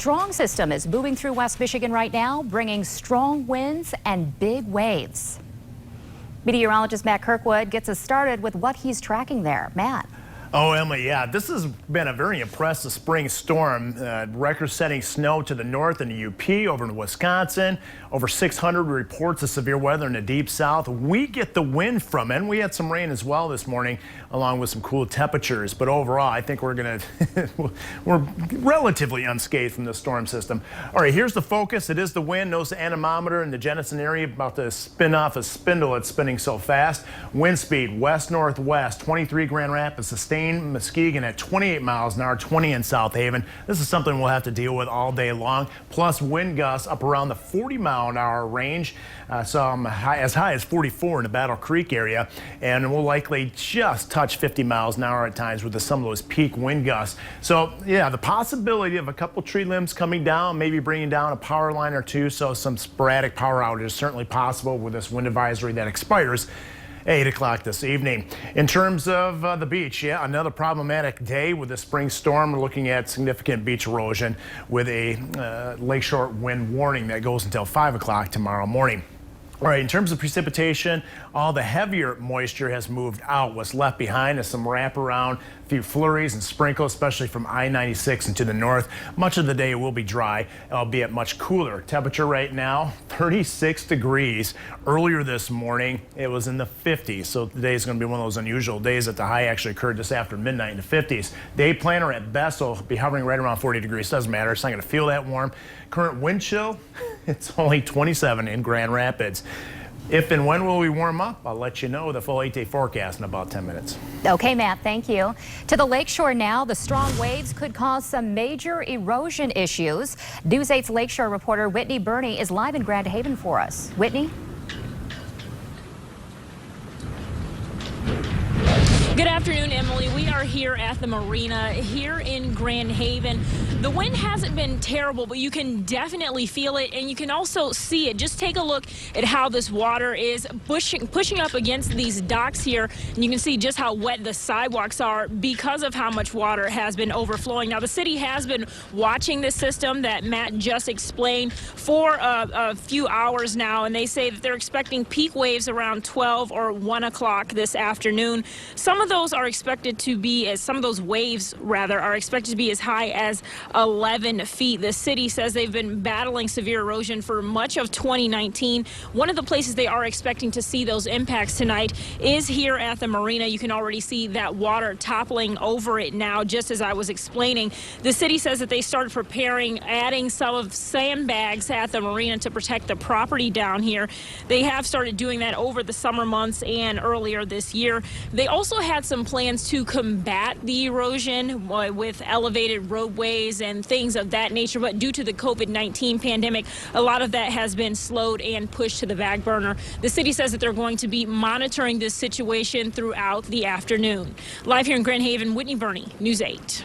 strong system is moving through West Michigan right now, bringing strong winds and big waves. Meteorologist Matt Kirkwood gets us started with what he's tracking there. Matt. Oh, Emily, yeah, this has been a very impressive spring storm. Record-setting snow to the north in the UP, over in Wisconsin. Over 600 reports of severe weather in the deep south. We get the wind from it, and we had some rain as well this morning, along with some cool temperatures. But overall, I think we're relatively unscathed from the storm system. All right, here's the focus. It is the wind. Notice the anemometer in the Jenison area about to spin off a spindle. It's spinning so fast. Wind speed west-northwest, 23 Grand Rapids, sustained Muskegon at 28 miles an hour, 20 in South Haven. This is something we'll have to deal with all day long. Plus wind gusts up around the 40-mile-an-hour range. Some as high as 44 in the Battle Creek area, and we'll likely just touch 50 miles an hour at times with some of those peak wind gusts. So yeah, the possibility of a couple tree limbs coming down, maybe bringing down a power line or two. So some sporadic power outages certainly possible with this wind advisory that expires 8 o'clock this evening. In terms of the beach, yeah, another problematic day with the spring storm. We're looking at significant beach erosion with a lakeshore wind warning that goes until 5 o'clock tomorrow morning. All right, in terms of precipitation, all the heavier moisture has moved out. What's left behind is some wraparound, a few flurries and sprinkles, especially from I-96 and to the north. Much of the day will be dry, albeit much cooler. Temperature right now, 36 degrees. Earlier this morning, it was in the 50s. So today is going to be one of those unusual days that the high actually occurred just after midnight in the 50s. Day planner at best will be hovering right around 40 degrees. Doesn't matter. It's not going to feel that warm. Current wind chill, it's only 27 in Grand Rapids. If and when will we warm up? I'll let you know the full 8-day forecast in about 10 minutes. Okay, Matt, thank you. To the lakeshore now, the strong waves could cause some major erosion issues. News 8's lakeshore reporter Whitney Burney is live in Grand Haven for us. Whitney? Good afternoon, Emily. We are here at the marina here in Grand Haven. The wind hasn't been terrible, but you can definitely feel it, and you can also see it. Just take a look at how this water is pushing up against these docks here, and you can see just how wet the sidewalks are because of how much water has been overflowing. Now, the city has been watching this system that Matt just explained for a few hours now, and they say that they're expecting peak waves around 12 or 1 o'clock this afternoon. Some of those are expected to be, some of those waves rather, are expected to be as high as 11 feet. The city says they've been battling severe erosion for much of 2019. One of the places they are expecting to see those impacts tonight is here at the marina. You can already see that water toppling over it now, just as I was explaining. The city says that they started preparing, adding some of sandbags at the marina to protect the property down here. They have started doing that over the summer months and earlier this year. They also had some plans to combat the erosion with elevated roadways and things of that nature, but due to the COVID-19 pandemic, a lot of that has been slowed and pushed to the back burner. The city says that they're going to be monitoring this situation throughout the afternoon. Live here in Grand Haven, Whitney Burney, News 8.